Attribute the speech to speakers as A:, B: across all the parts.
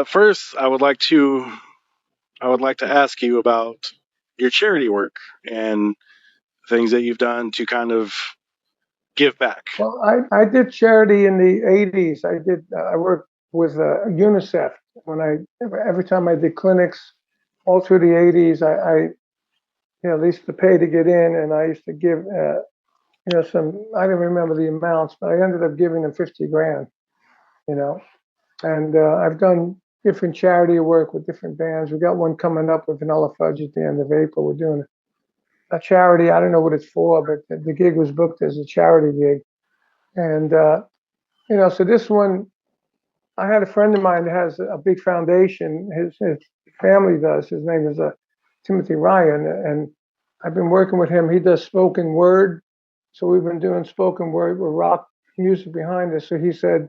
A: first, I would like to ask you about your charity work and things that you've done to kind of give back.
B: Well, I did charity in the 80s. I worked with UNICEF every time I did clinics all through the 80s. They used to pay to get in, and I used to give, I don't remember the amounts, but I ended up giving them 50 grand, you know. And I've done different charity work with different bands. We got one coming up with Vanilla Fudge at the end of April. We're doing a charity. I don't know what it's for, but the gig was booked as a charity gig. And, so this one, I had a friend of mine that has a big foundation. His family does. His name is Timothy Ryan, and I've been working with him. He does spoken word, so we've been doing spoken word with rock music behind us. So he said,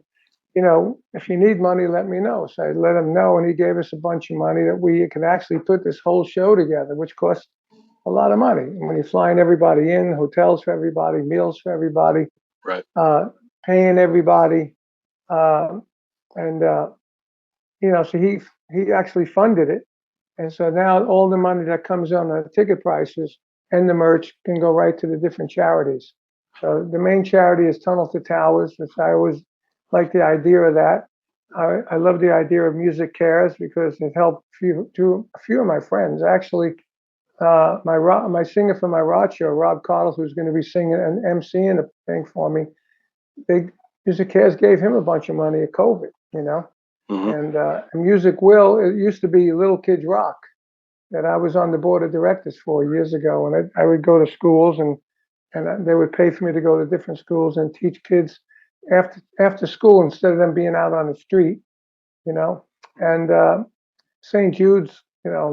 B: if you need money, let me know. So I let him know, and he gave us a bunch of money that we could actually put this whole show together, which cost a lot of money. When you're flying everybody in, hotels for everybody, meals for everybody,
A: Right.
B: paying everybody. Uh, and so he actually funded it, and so now all the money that comes on the ticket prices and the merch can go right to the different charities. So the main charity is Tunnel to Towers, which I always like the idea of that. I love the idea of Music Cares because it helped a few of my friends. Actually, my singer for my rock show, Rob Cottle, who's going to be singing and emceeing the thing for me, they Music Cares gave him a bunch of money at COVID,
A: Hmm.
B: and Music Will, it used to be Little Kids Rock that I was on the board of directors for years ago. And I would go to schools and they would pay for me to go to different schools and teach kids after school instead of them being out on the street, you know. And St. Jude's, you know,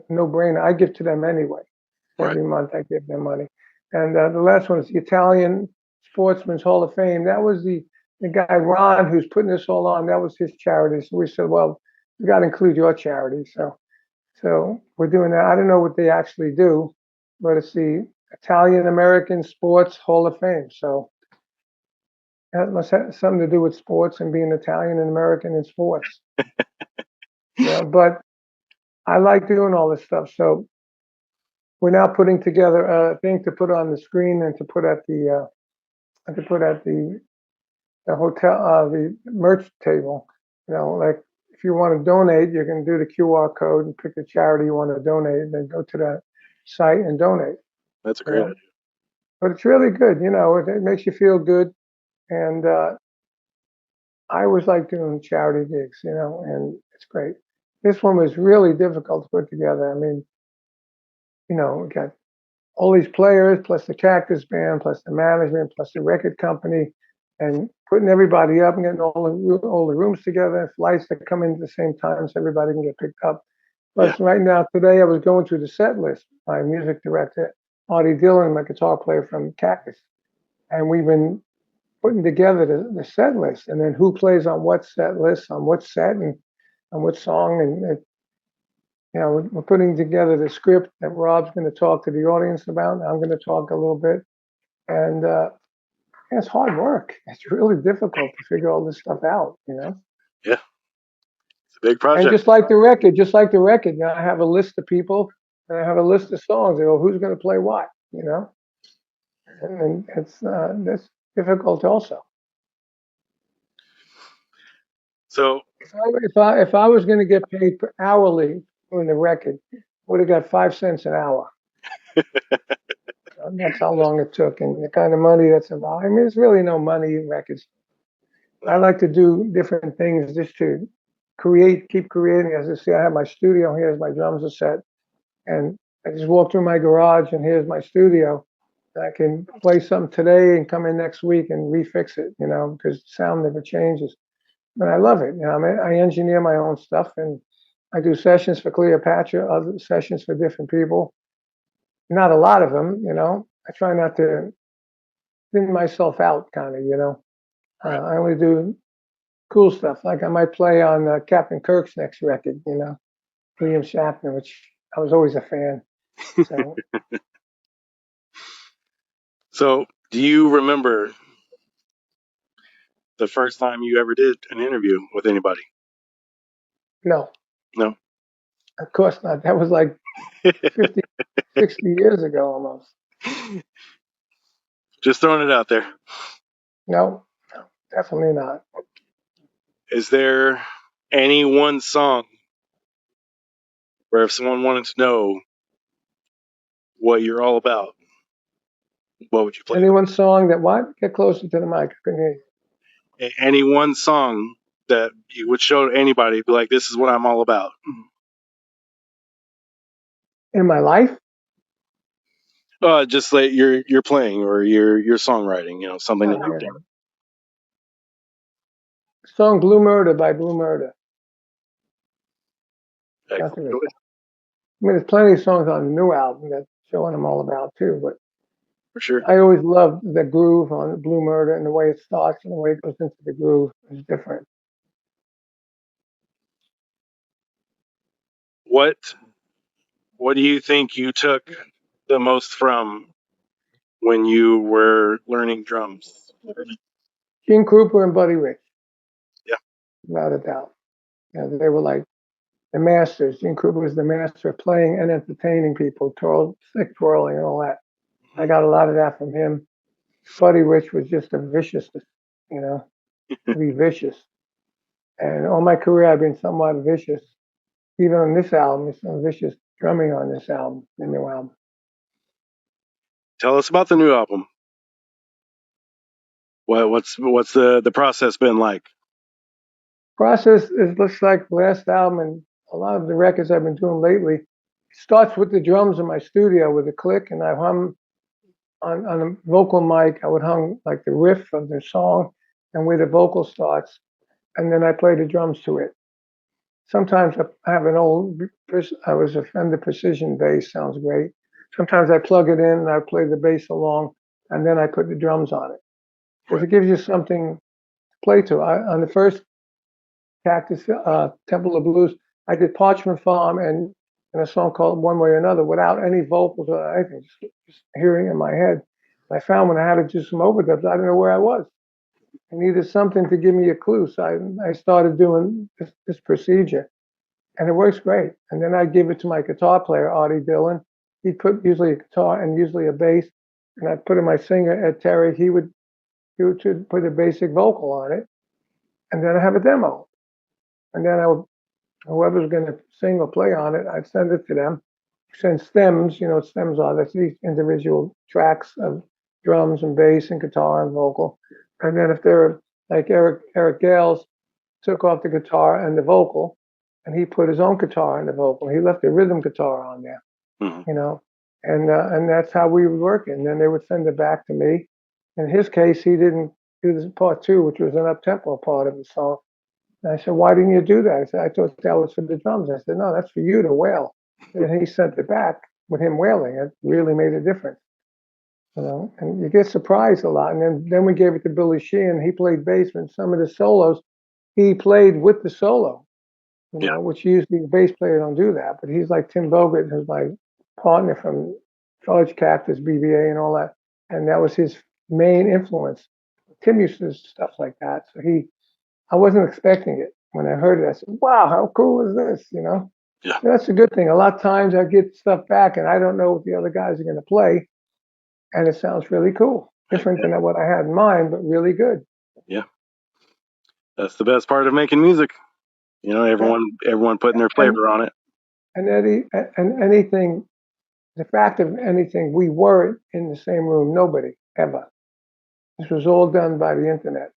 B: no brainer. I give to them anyway.
A: Right.
B: Every month I give them money. And the last one is the Italian Sportsman's Hall of Fame. That was the guy Ron who's putting this all on. That was his charity. So we said, well, we got to include your charity. So we're doing that. I don't know what they actually do, but it's the Italian American Sports Hall of Fame. So that must have something to do with sports and being Italian and American in sports. But I like doing all this stuff. So we're now putting together a thing to put on the screen and to put at the hotel, the merch table. Like if you want to donate, you can do the QR code and pick the charity you want to donate, and then go to that site and donate.
A: That's a
B: You
A: great
B: know,
A: idea.
B: but it's really good. It makes you feel good, and I always like doing charity gigs. And it's great. This one was really difficult to put together. I mean, we got all these players, plus the Cactus band, plus the management, plus the record company, and putting everybody up and getting all the rooms together and flights that come in at the same time so everybody can get picked up.
A: Yeah.
B: Plus, right now, today, I was going through the set list. My music director, Artie Dillon, my guitar player from Cactus, and we've been putting together the set list, and then who plays on what set list, on what set, and on what song, and we're putting together the script that Rob's going to talk to the audience about. I'm going to talk a little bit, and it's hard work. It's really difficult to figure all this stuff out.
A: Yeah. It's a big
B: And
A: project.
B: just like the record, I have a list of people, and I have a list of songs. They go, who's going to play what. And it's that's difficult also.
A: So,
B: If I was going to get paid per hourly doing the record, I would have got 5 cents an hour. That's how long it took, and the kind of money that's involved. I mean, there's really no money in records. I like to do different things just to keep creating. As I say, I have my studio. Here's my drums are set, and I just walk through my garage, and here's my studio. I can play something today and come in next week and refix it, because sound never changes. But I love it. I engineer my own stuff, and I do sessions for Cleopatra, other sessions for different people. Not a lot of them. I try not to thin myself out, kind of.
A: right.
B: I only do cool stuff. Like I might play on Captain Kirk's next record, William Shatner, which I was always a fan. So
A: So, do you remember the first time you ever did an interview with anybody?
B: No,
A: No.
B: of course not. That was like 50, 60 years ago almost.
A: Just throwing it out there.
B: No, definitely not.
A: Is there any one song where if someone wanted to know what you're all about, what would you play
B: Any one song that what? Get closer to the mic. I can hear you.
A: them? Any one song that you would show to anybody, be like, this is what I'm all about.
B: In my life?
A: Just like you're playing or your songwriting, something that
B: Oh,
A: you've
B: yeah.
A: done.
B: Song Blue Murder by Blue Murder. That's
A: Excellent
B: a good
A: choice.
B: song. I mean, there's plenty of songs on the new album that show what I'm all about too, but
A: For sure.
B: I always loved the groove on Blue Murder and the way it starts and the way it goes into the groove is different.
A: What do you think you took the most from when you were learning drums?
B: Gene Krupa and Buddy Rich,
A: Yeah.
B: without a doubt. They were like the masters. Gene Krupa was the master of playing and entertaining people, stick twirling and all that. I got a lot of that from him. Buddy Rich was just a viciousness, you know, to be vicious. And all my career, I've been somewhat vicious. Even on this album, there's some vicious drumming on this album, the new album.
A: Tell us about the new album. What's the process been like?
B: Process is looks like the last album and a lot of the records I've been doing lately. Starts with the drums in my studio with a click, and I hum on a vocal mic. I would hum like the riff of the song and where the vocal starts, and then I play the drums to it. Sometimes I have an old, I was a Fender Precision bass, sounds great. Sometimes I plug it in and I play the bass along, and then I put the drums on it because
A: Right.
B: it gives you something to play to. On the first Cactus, Temple of Blues, I did Parchment Farm and a song called One Way or Another without any vocals or anything, just hearing in my head. I found when I had to do some overdubs, I didn't know where I was. I needed something to give me a clue, so I started doing this procedure, and it works great. And then I give it to my guitar player, Artie Dillon. He'd put usually a guitar and usually a bass, and I'd put in my singer, Ed Terry. He would put a basic vocal on it, and then I have a demo. And then whoever's going to sing or play on it, I'd send it to them. Send stems, you know what stems are. That's these individual tracks of drums and bass and guitar and vocal. And then if they're like Eric Gales took off the guitar and the vocal, and he put his own guitar in the vocal. He left the rhythm guitar on there,
A: Mm-hmm.
B: you know, and that's how we would work it. And then they would send it back to me. In his case, he didn't do this part two, which was an up-tempo part of the song. And I said, why didn't you do that? He said, I thought that was for the drums. I said, no, that's for you to wail. And he sent it back with him wailing. It really made a difference, you know. And you get surprised a lot. And then we gave it to Billy Sheehan. He played bass, and some of the solos he played with the solo, you
A: Yeah.
B: know, which usually the bass player don't do that. But he's like Tim Bogert, who's my partner from Fudge, Cactus, BBA, and all that. And that was his main influence. Tim used to do stuff like that. So I wasn't expecting it. When I heard it, I said, wow, how cool is this? You know,
A: Yeah.
B: and that's a good thing. A lot of times I get stuff back and I don't know what the other guys are going to play. And it sounds really cool. Different than what I had in mind, but really good.
A: Yeah. That's the best part of making music.
B: Yeah.
A: Everyone putting their
B: And,
A: flavor on it.
B: and anything, the fact of anything, we weren't in the same room, nobody ever. This was all done by the internet,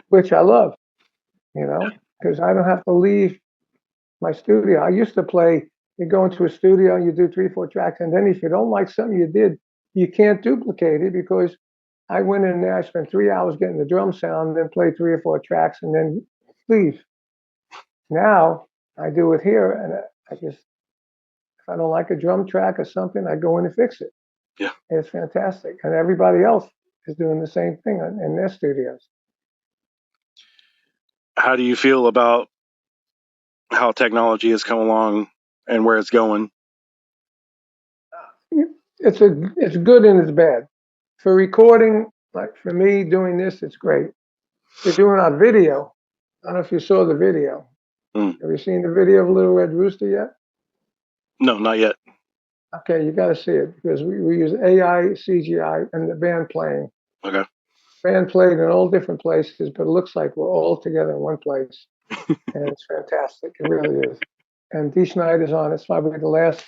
B: which I love, you know, because I don't have to leave my studio. I used to play, you go into a studio, you do 3, 4 tracks, and then if you don't like something you did, you can't duplicate it because I went in there, I spent 3 hours getting the drum sound, then play 3 or 4 tracks, and then leave. Now I do it here, and if I don't like a drum track or something, I go in and fix it.
A: Yeah.
B: It's fantastic. And everybody else is doing the same thing in their studios.
A: How do you feel about how technology has come along and where it's going?
B: It's good and it's bad. For recording, like for me doing this, it's great. They're doing it on video. I don't know if you saw the video.
A: Mm.
B: Have you seen the video of Little Red Rooster yet?
A: No, not yet.
B: Okay, you got to see it because we use AI, CGI, and the band playing.
A: Okay.
B: Band played in all different places, but it looks like we're all together in one place, and it's fantastic. It really is. And Dee Snider's on. It's probably the last.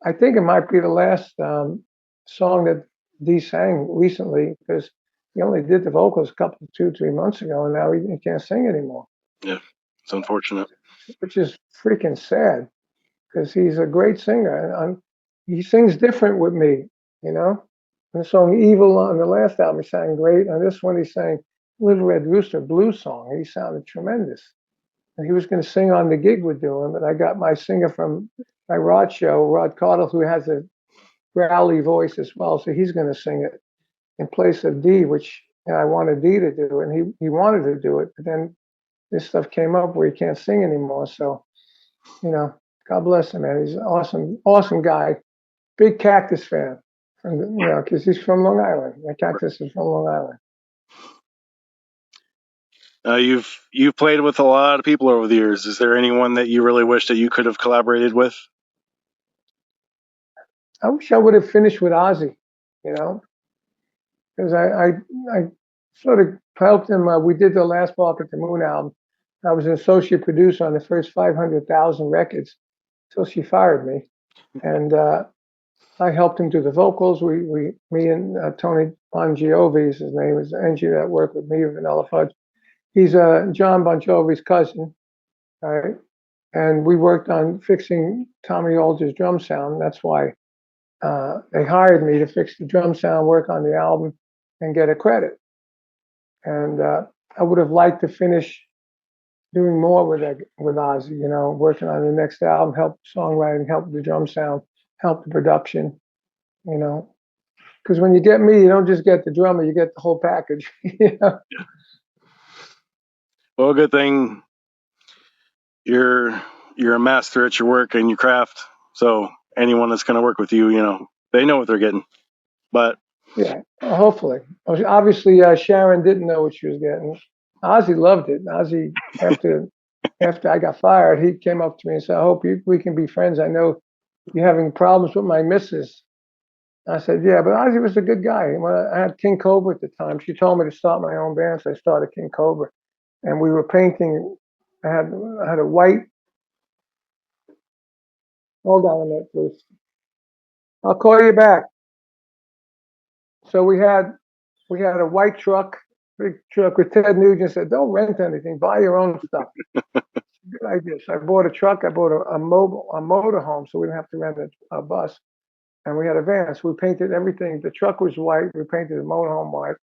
B: I think it might be the last song that Dee sang recently because he only did the vocals a couple, 2, 3 months ago, and now he can't sing anymore.
A: Yeah, it's unfortunate.
B: Which is freaking sad because he's a great singer. And he sings different with me, you know. And the song "Evil" on the last album, he sang great. On this one, he sang "Little Red Rooster" blues song. He sounded tremendous. And he was going to sing on the gig we're doing, but I got my singer from my Rod show, Rod Cardle, who has a growly voice as well, so he's going to sing it in place of Dee, which I wanted Dee to do, and he wanted to do it, but then this stuff came up where he can't sing anymore. So, God bless him, man. He's an awesome guy. Big Cactus fan, because he's from Long Island. Cactus is from Long Island.
A: You've played with a lot of people over the years. Is there anyone that you really wish that you could have collaborated with?
B: I wish I would have finished with Ozzy, because I sort of helped him. We did the last Bark at the Moon album. I was an associate producer on the first 500,000 records till she fired me, and I helped him do the vocals. Me and Tony Bon Jovi, his name is the engineer that worked with me, Vanilla Fudge. He's John Bon Jovi's cousin, all right? And we worked on fixing Tommy Aldridge's drum sound. That's why they hired me to fix the drum sound, work on the album, and get a credit. And I would have liked to finish doing more with Ozzy, working on the next album, help songwriting, help the drum sound, help the production, because when you get me, you don't just get the drummer, you get the whole package.
A: Well, good thing you're a master at your work and your craft. So anyone that's going to work with you, they know what they're getting. But
B: yeah, hopefully. Obviously, Sharon didn't know what she was getting. Ozzy loved it. Ozzy, after I got fired, he came up to me and said, "I hope we can be friends. I know you're having problems with my missus." I said, "Yeah, but Ozzy was a good guy." When I had King Cobra at the time, she told me to start my own band, so I started King Cobra, and we were painting. I had a white. Hold on a minute, please. I'll call you back. So we had a white truck, big truck with Ted Nugent said, "Don't rent anything, buy your own stuff." Good idea. So I bought a truck. I bought a motorhome, so we didn't have to rent a bus. And we had a van, so we painted everything. The truck was white. We painted the motorhome white,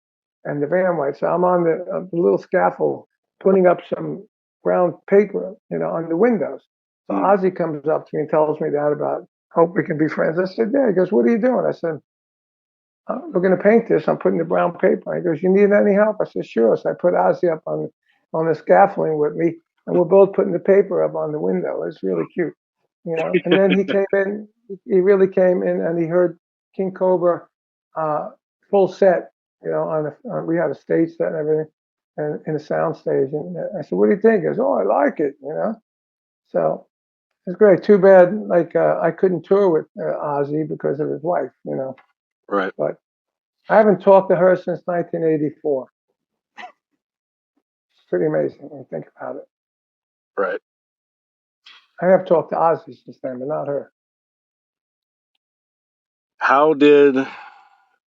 B: and the van white. So I'm on the little scaffold, putting up some brown paper, on the windows. So Ozzy comes up to me and tells me that about hope we can be friends. I said, "Yeah." He goes, "What are you doing?" I said, "We're going to paint this. I'm putting the brown paper." He goes, "You need any help?" I said, "Sure." So I put Ozzy up on the scaffolding with me, and we're both putting the paper up on the window. It's really cute, And then he came in. He really came in, and he heard King Cobra full set. We had a stage set and everything, and in a sound stage. And I said, "What do you think?" He goes, "Oh, I like it." So it's great. Too bad, I couldn't tour with Ozzy because of his wife.
A: right.
B: But I haven't talked to her since 1984. It's pretty amazing when you think about it.
A: Right.
B: I have talked to Ozzy since then, but not her.
A: How did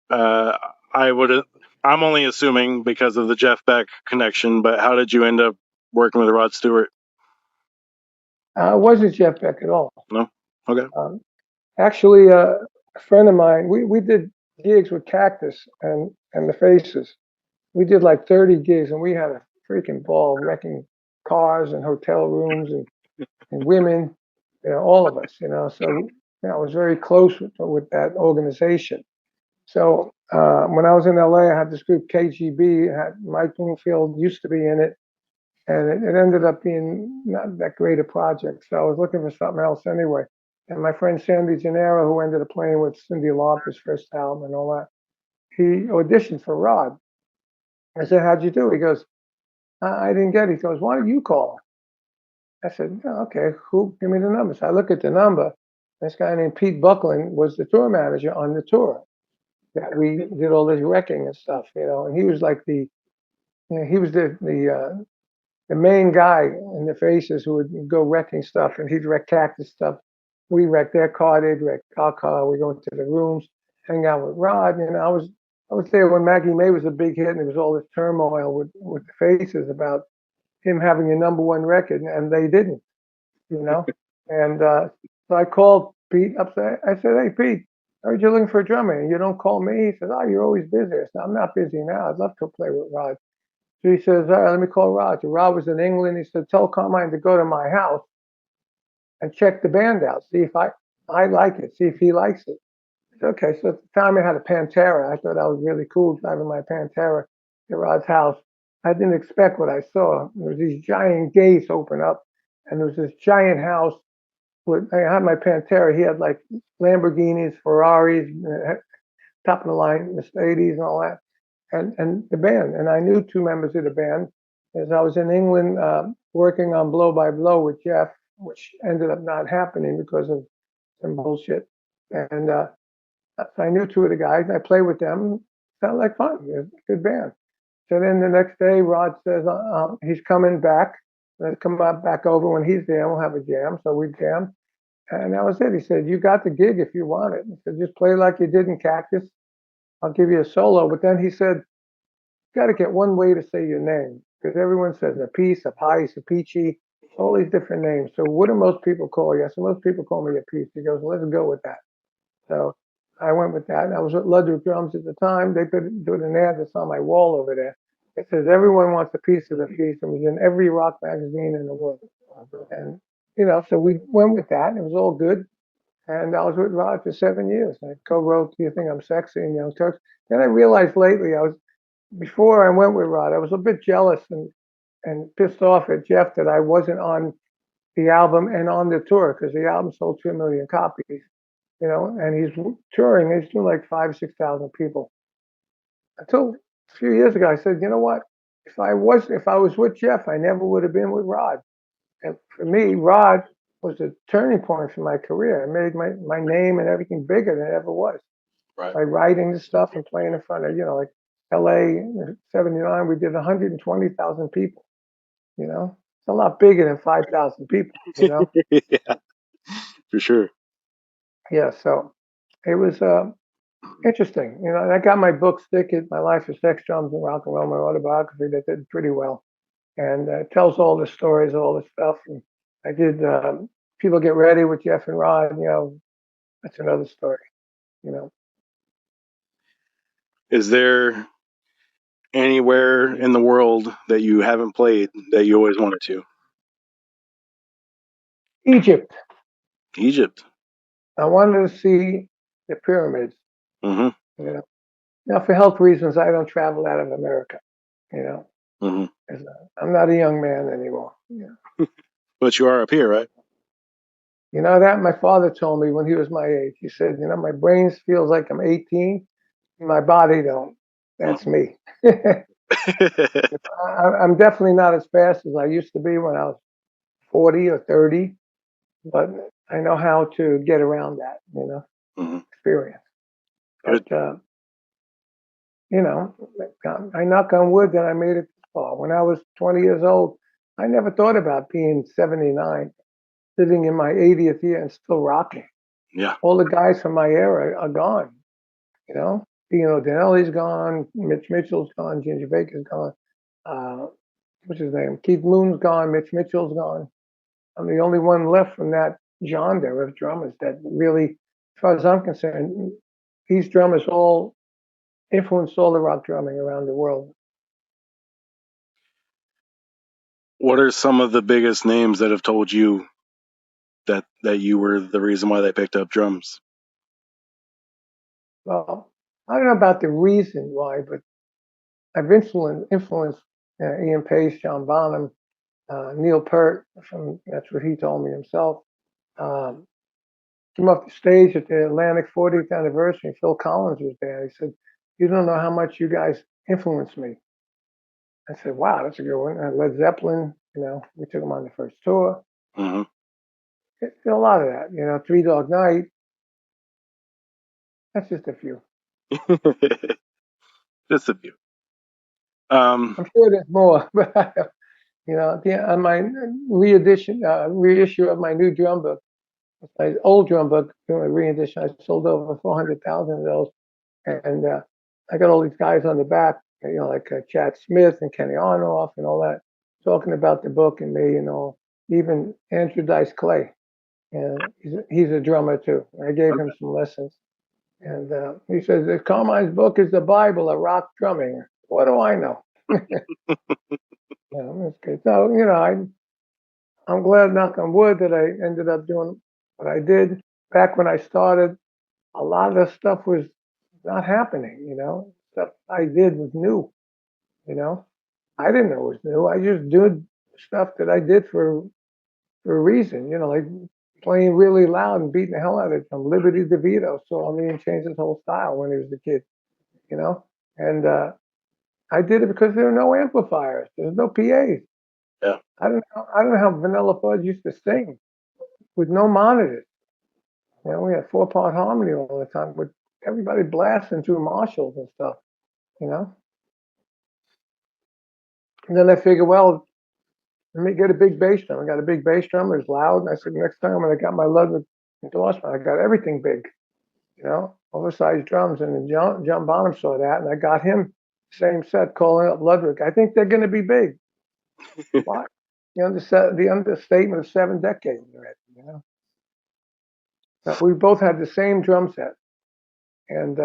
A: I would? I'm only assuming because of the Jeff Beck connection, but how did you end up working with Rod Stewart?
B: It wasn't Jeff Beck at all.
A: No. Okay.
B: Actually, a friend of mine, we did gigs with Cactus and the Faces. We did like 30 gigs, and we had a freaking ball wrecking cars and hotel rooms and women, all of us, So, I was very close with that organization. So when I was in LA, I had this group KGB. Had Mike Bloomfield used to be in it, and it ended up being not that great a project. So I was looking for something else anyway. And my friend Sandy Gennaro, who ended up playing with Cyndi Lauper's first album and all that, he auditioned for Rod. I said, "How'd you do?" He goes, I didn't get it. He goes, why don't you call? I said, "Oh, okay, who? Give me the number." So I look at the number. This guy named Pete Buckland was the tour manager on the tour that we did all this wrecking and stuff, and he was like he was the main guy in the Faces who would go wrecking stuff, and he'd wreck Cactus stuff. We wrecked their car, they'd wreck our car. We go into the rooms, hang out with Rod. I was there when Maggie May was a big hit, and there was all this turmoil with the Faces about him having a #1 record, and they didn't, you know. And so I called Pete up. I said, "Hey, Pete, I heard you're looking for a drummer, and you don't call me." He said, "Oh, you're always busy." I said, "I'm not busy now. I'd love to play with Rod." So he says, "All right, let me call Rod." So Rod was in England. He said, "Tell Carmine to go to my house and check the band out, see if I like it, see if he likes it." I said, okay. So at the time I had a Pantera. I thought that was really cool driving my Pantera to Rod's house. I didn't expect what I saw. There was these giant gates open up, and there was this giant house. I had my Pantera. He had like Lamborghinis, Ferraris, top of the line Mercedes, and all that, and the band. And I knew two members of the band, as I was in England working on Blow by Blow with Jeff, which ended up not happening because of some bullshit. And so I knew two of the guys. I played with them. Sounded like fun. It was a good band. So then the next day, Rod says he's coming back. Let's come back over when he's there. We'll have a jam. So we jammed. And that was it. He said, "You got the gig if you want it." He said, "Just play like you did in Cactus. I'll give you a solo." But then he said, "You got to get one way to say your name, because everyone says Appice, Appice, Appice, all these different names. So what do most people call you?" I said, "Most people call me Appice." He goes, "Let's go with that." So I went with that. And I was at Ludwig Drums at the time. They put an ad that's on my wall over there. It says, "Everyone wants a piece of the piece." It was in every rock magazine in the world. And, so we went with that. And it was all good. And I was with Rod for 7 years. I co-wrote "Do You Think I'm Sexy" and Young Turks. Then I realized lately, before I went with Rod, I was a bit jealous and pissed off at Jeff that I wasn't on the album and on the tour, because the album sold 2 million copies, and he's touring. He's doing like 6,000 people. Until a few years ago, I said, you know what? If I was with Jeff, I never would have been with Rod. And for me, Rod was a turning point for my career. It made my name and everything bigger than it ever was.
A: Right.
B: By writing the stuff and playing in front of, like LA '79, we did 120,000 people. It's a lot bigger than 5,000 people.
A: Yeah, for sure.
B: Yeah. So it was interesting. And I got my book, Stick It, My Life of Sex, Drums, and Rock and Roll, my autobiography that did pretty well. And it tells all the stories, all the stuff. And I did People Get Ready with Jeff and Rod. That's another story. You know,
A: Is there anywhere in the world that you haven't played that you always wanted to?
B: Egypt.
A: Egypt.
B: I wanted to see the pyramids.
A: Mm-hmm.
B: Now, for health reasons, I don't travel out of America. You know,
A: Mm-hmm.
B: 'Cause I'm not a young man anymore.
A: But you are up here, right?
B: You know that my father told me when he was my age. He said, my brain feels like I'm 18, my body don't. That's me. I'm definitely not as fast as I used to be when I was 40 or 30, but I know how to get around that.
A: Mm-hmm.
B: Experience.
A: Good.
B: But you know, I knock on wood that I made it this far. When I was 20 years old, I never thought about being 79, living in my 80th year and still rocking.
A: Yeah.
B: All the guys from my era are gone. Dino Danelli's gone, Mitch Mitchell's gone, Ginger Baker's gone. Uh, what's his name? Keith Moon's gone, Mitch Mitchell's gone. I'm the only one left from that genre of drummers that really, as far as I'm concerned, these drummers all influenced all the rock drumming around the world.
A: What are some of the biggest names that have told you that you were the reason why they picked up drums?
B: Well, I don't know about the reason why, but I've influenced Ian Pace, John Bonham, Neil Peart. That's what he told me himself. Came off the stage at the Atlantic 40th anniversary. Phil Collins was there. He said, "You don't know how much you guys influenced me." I said, wow, that's a good one. And Led Zeppelin, we took them on the first tour.
A: Mm-hmm.
B: A lot of that, Three Dog Night. That's just a few.
A: Just a few.
B: I'm sure there's more, but on my reissue of my new drum book, my old drum book, my reedition, I sold over 400,000 of those, and I got all these guys on the back, like Chad Smith and Kenny Arnoff and all that, talking about the book and me and all. Even Andrew Dice Clay, and he's a drummer too. I gave him some lessons, and he says Carmine's book is the Bible of rock drumming. What do I know? That's good. So I'm glad, knock on wood, that I ended up doing what I did. Back when I started, a lot of the stuff was not happening, Stuff I did was new, you know. I didn't know it was new. I just did stuff that I did for a reason, like playing really loud and beating the hell out of it. From Liberty DeVito saw me and changed his whole style when he was a kid, you know. And I did it because there were no amplifiers. There was no PAs.
A: Yeah.
B: I don't know how Vanilla Fudge used to sing with no monitors. We had 4-part harmony all the time with everybody blasting through Marshalls and stuff, you know. And then I figured, well, let me get a big bass drum. I got a big bass drum. It was loud. And I said, next time when I got my Ludwig endorsement, I got everything big, oversized drums. And then John Bonham saw that, and I got him same set, calling up Ludwig. I think they're going to be big. Why? The understatement of 7 decades already, But we both had the same drum set, and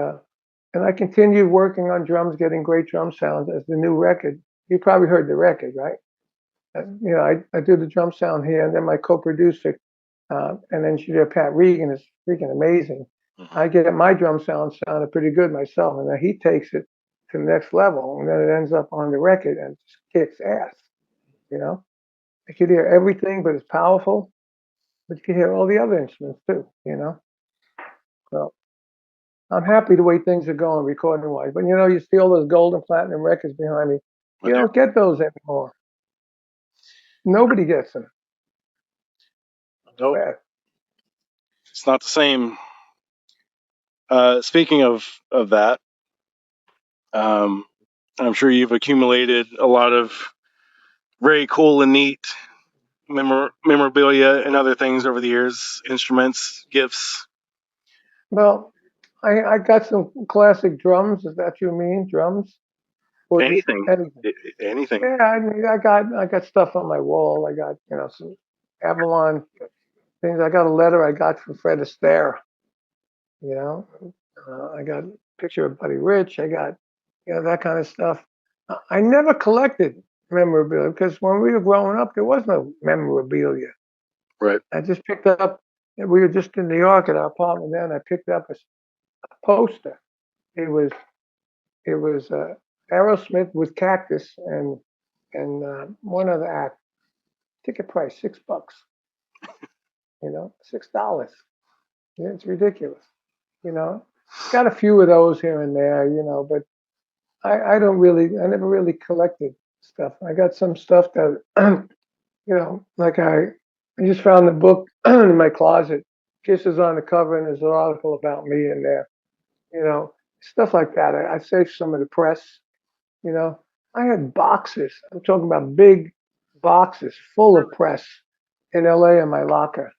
B: I continued working on drums, getting great drum sounds as the new record. You probably heard the record, right? I do the drum sound here, and then my co-producer and engineer Pat Regan is freaking amazing.
A: Mm-hmm.
B: I get my drum sounded pretty good myself, and then he takes it to the next level, and then it ends up on the record and just kicks ass. I could hear everything, but it's powerful. But you can hear all the other instruments too. So I'm happy the way things are going recording wise. But you see all those gold and platinum records behind me. You don't get those anymore. Nobody gets them.
A: Nope.
B: Bad.
A: It's not the same. Speaking of that, I'm sure you've accumulated a lot of very cool and neat memorabilia and other things over the years, instruments, gifts.
B: Well, I got some classic drums. Is that what you mean? Drums? Or just
A: Anything.
B: anything?
A: Anything.
B: Yeah, I got stuff on my wall. I got some Avalon things. I got a letter I got from Fred Astaire. I got a picture of Buddy Rich. I got that kind of stuff. I never collected memorabilia because when we were growing up, there was no memorabilia.
A: Right.
B: I just picked up. We were just in New York at our apartment then. I picked up a poster. It was Aerosmith with Cactus and one other act. Ticket price $6. $6. Yeah, it's ridiculous. Got a few of those here and there. But I never really collected stuff. I got some stuff that like I just found the book in my closet. Kiss is on the cover, and there's an article about me in there. Stuff like that. I saved some of the press. I had boxes. I'm talking about big boxes full of press in LA in my locker.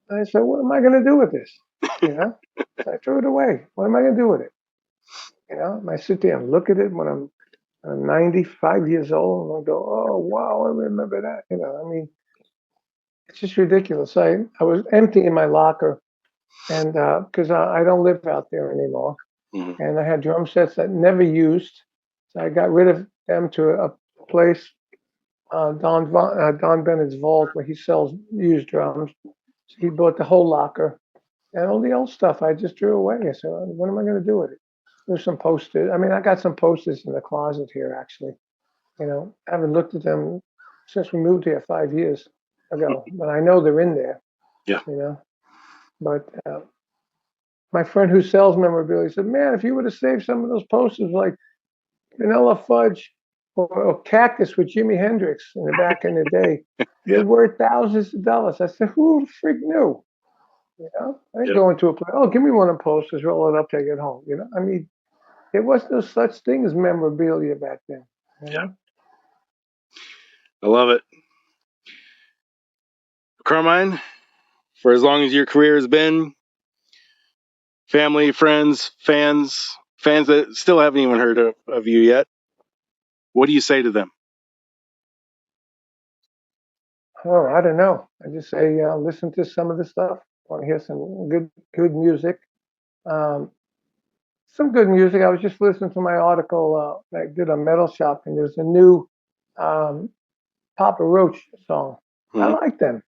B: And I said, what am I going to do with this? So I threw it away. What am I going to do with it? I sit there and look at it when I'm 95 years old, and I go, oh, wow, I remember that. I mean, it's just ridiculous. I was emptying my locker, and because I don't live out there anymore,
A: Mm-hmm.
B: and I had drum sets that never used, so I got rid of them to a place, Don Bennett's Vault, where he sells used drums. So he bought the whole locker, and all the old stuff I just threw away. I said, what am I going to do with it? There's some posters. I mean, I got some posters in the closet here, actually. I haven't looked at them since we moved here 5 years ago, but I know they're in there.
A: Yeah.
B: But my friend who sells memorabilia said, man, if you would have saved some of those posters like Vanilla Fudge or Cactus with Jimi Hendrix in the back in the day. They were thousands of dollars. I said, who the freak knew? You know, I didn't
A: Yep.
B: go into a place. Oh, give me one of them posters, roll it up, take it home. You know, I mean, there was no such thing as memorabilia back then. You
A: Yeah.
B: know,
A: I love it. Carmine, for as long as your career has been, family, friends, fans that still haven't even heard of you yet, what do you say to them?
B: oh, I don't know. I just say, listen to some of the stuff. Want to hear some good music. Um, some good music. I was just listening to my article I did on metal shop, and there's a new um, Papa Roach song. I
A: Mm-hmm.
B: like them.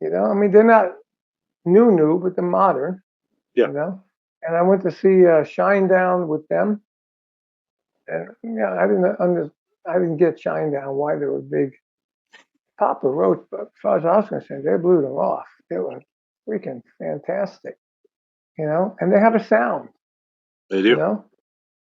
B: You know, I mean, they're not new, but they're modern.
A: Yeah.
B: You know, and I went to see Shine Down with them, and yeah, I didn't get Shine Down why they were big. Papa Roach, but as far as I was concerned, they blew them off. They were freaking fantastic. You know, and they have a sound.
A: They
B: You
A: do.
B: know,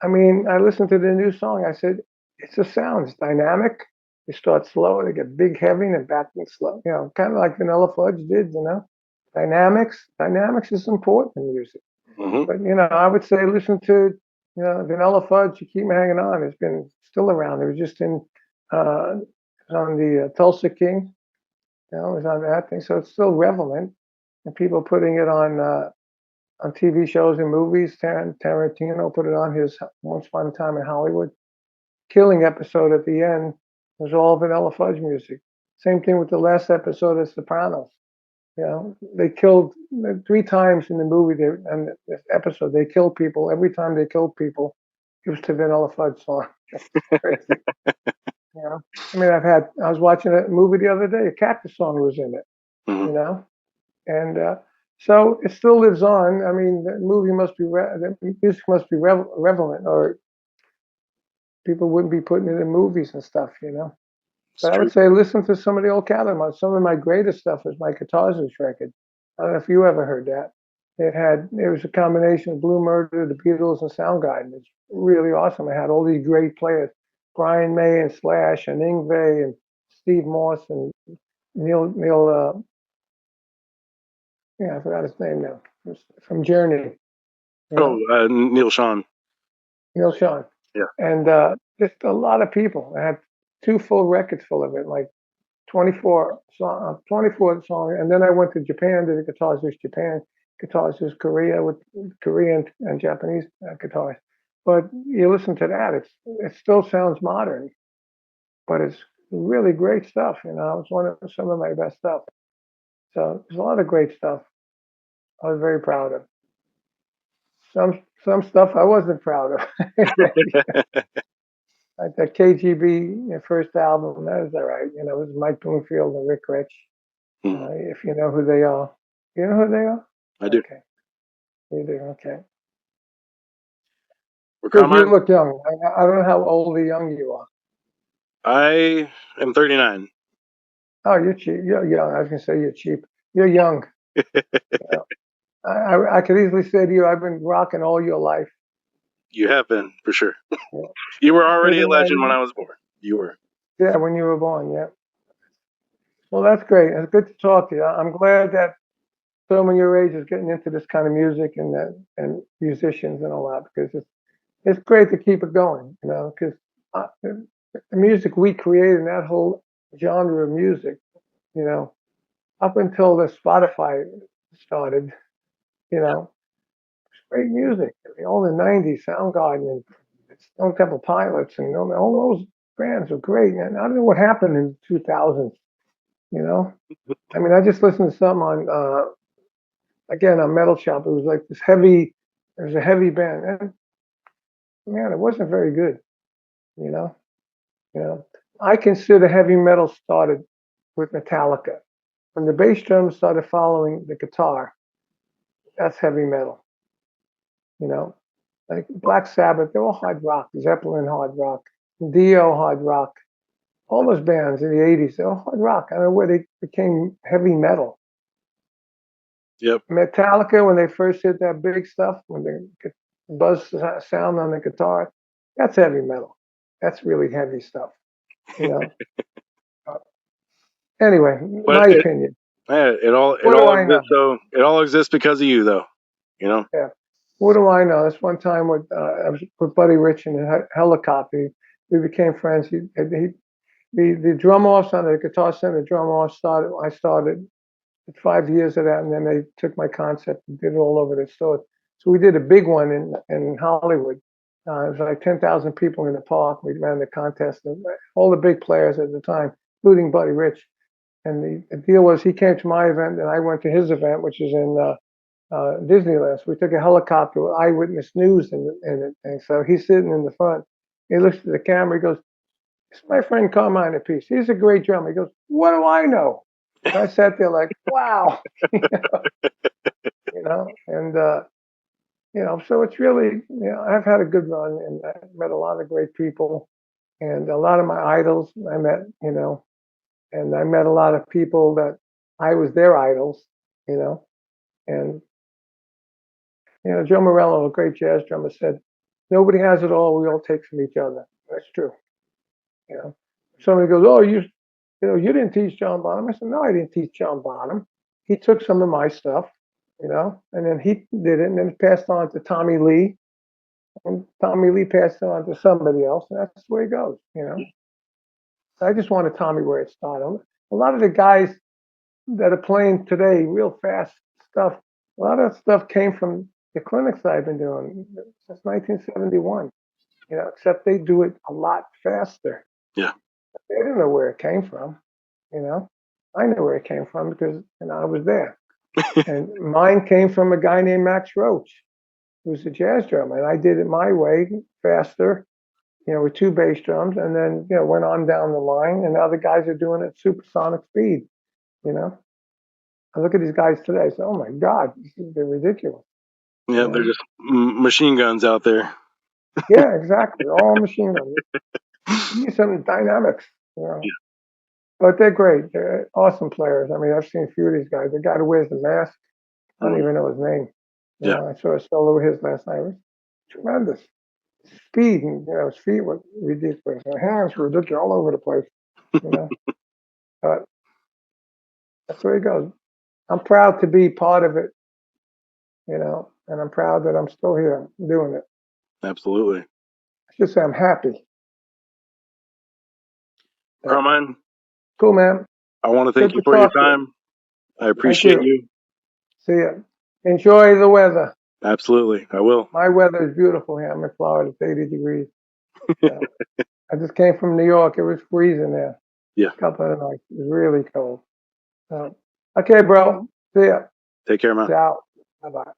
B: I mean, I listened to the new song. I said, it's a sound. It's dynamic. They start slow. They get big, heavy, and back and slow. You know, kind of like Vanilla Fudge did. You know, dynamics is important in music.
A: Mm-hmm.
B: But you know, I would say listen to Vanilla Fudge. You keep hanging on. It's been still around. It was just in it was on the Tulsa King. You know, it was on that thing. So it's still relevant, and people putting it on TV shows and movies. Tarantino put it on his Once Upon a Time in Hollywood. Killing episode at the end was all Vanilla Fudge music. Same thing with the last episode of Sopranos. You know, they killed 3 times in the movie. And this episode, they killed people. Every time they killed people, it was to Vanilla Fudge song. Crazy. You know, I mean, I was watching a movie the other day. A Cactus song was in it.
A: Mm-hmm.
B: You know, and so it still lives on. I mean, the music must be relevant, or people wouldn't be putting it in movies and stuff. You know.
A: It's
B: But I
A: true.
B: would say listen to some of the old catalogs. Some of my greatest stuff is my Cactus record. I don't know if you ever heard that. It was a combination of Blue Murder, the Beatles, and Soundgarden. It's really awesome. It had all these great players: Brian May and Slash and Yngwie and Steve Morse and Neil. Yeah, I forgot his name now. From Journey. You
A: Oh,
B: know,
A: Neil Sean.
B: Neil Sean,
A: Yeah.
B: and just a lot of people. I had 2 full records full of it, like 24 songs, and then I went to Japan, did the Guitars Japan, Guitars Korea with Korean and Japanese guitars. But you listen to that, it still sounds modern, but it's really great stuff. You know, it's some of my best stuff. So there's a lot of great stuff. I was very proud of. Some stuff I wasn't proud of. Like that KGB first album, that was all right. You know, it was Mike Bloomfield and Rick Rich.
A: Mm-hmm.
B: If you know who they are. You know who they are?
A: I do.
B: Okay. You do. Okay.
A: Well,
B: Because you
A: Carmine,
B: look young. I don't know how old or young you are.
A: I am 39.
B: Oh, you're cheap. You're young. I was going to say you're cheap. You're young. You know. I could easily say to you, I've been rocking all your life.
A: You have been, for sure.
B: You know,
A: You were already a
B: 89.
A: legend when I was born. You were.
B: Yeah, when you were born. Yeah. Well, that's great. It's good to talk to you. I'm glad that someone your age is getting into this kind of music and musicians and all that, because it's great to keep it going. You know, because the music we created, that whole genre of music, you know, up until the Spotify started, you know, great music. I mean, all the '90s, Soundgarden and Stone Temple Pilots, and all those bands were great. And I don't know what happened in the 2000s. You know, I mean, I just listened to some on again on Metal Shop. It was like this heavy. It was a heavy band, and man, it wasn't very good. You know, you know. I consider heavy metal started with Metallica. When the bass drum started following the guitar, that's heavy metal. You know, like Black Sabbath, they're all hard rock. Zeppelin hard rock, Dio hard rock. All those bands in the '80s, they're all hard rock. I don't know where they became heavy metal.
A: Yep.
B: Metallica, when they first hit that big stuff, when the buzz sound on the guitar, that's heavy metal. That's really heavy stuff, you know. Anyway,
A: But
B: my opinion.
A: it
B: What do
A: all
B: I know?
A: exists. So it all exists because of you, though. You know.
B: Yeah. What do I know? This one time I was with Buddy Rich in a helicopter. We became friends. The drum offs on the guitar center, the drum offs started. I started 5 years of that, and then they took my concept and did it all over the store. So we did a big one in Hollywood. It was like 10,000 people in the park. We ran the contest, and all the big players at the time, including Buddy Rich. And the deal was he came to my event, and I went to his event, which is in Disneyland. So we took a helicopter with Eyewitness News in it. And so he's sitting in the front. He looks at the camera. He goes, "It's my friend Carmine Appice. He's a great drummer." He goes, "What do I know?" And I sat there like, wow, and so it's really, I've had a good run, and I met a lot of great people, and a lot of my idols I met, and I met a lot of people that I was their idols, you know, and Joe Morello, a great jazz drummer, said, "Nobody has it all. We all take from each other." That's true. You know, somebody goes, "Oh, you didn't teach John Bonham." I said, "No, I didn't teach John Bonham. He took some of my stuff, and then he did it, and then it passed on to Tommy Lee, and Tommy Lee passed it on to somebody else, and that's the way it goes. I just wanted Tommy where it started. A lot of the guys that are playing today, real fast stuff, a lot of that stuff came from the clinics that I've been doing since 1971. Except they do it a lot faster.
A: Yeah.
B: They didn't know where it came from. You know, I knew where it came from because I was there. And mine came from a guy named Max Roach, who's a jazz drummer, and I did it my way, faster, with two bass drums, and then went on down the line, and now the guys are doing it at supersonic speed. I look at these guys today, I say, "Oh my God, they're ridiculous."
A: Yeah, they're just machine guns out there.
B: Yeah, exactly, all machine guns. You need some dynamics. But they're great. They're awesome players. I mean, I've seen a few of these guys. The guy who wears the mask, I don't even know his name.
A: Yeah.
B: I saw a solo of his last night. It was tremendous. Speed and his feet were ridiculous. His hands were ridiculous all over the place. You know, but that's where it goes. I'm proud to be part of it. And I'm proud that I'm still here doing it.
A: Absolutely.
B: I should say I'm happy.
A: Carmine,
B: Cool, man.
A: I want to thank
B: Good
A: you
B: to
A: for your
B: talk to you.
A: time. I
B: Thank
A: appreciate
B: you.
A: you.
B: See ya. Enjoy the weather.
A: Absolutely. I will.
B: My weather is beautiful here. I'm in Florida. It's 80 degrees. I just came from New York. It was freezing there.
A: Yeah.
B: A couple of nights. It was really cold. Okay, bro. See ya.
A: Take care, man.
B: Ciao. Bye-bye.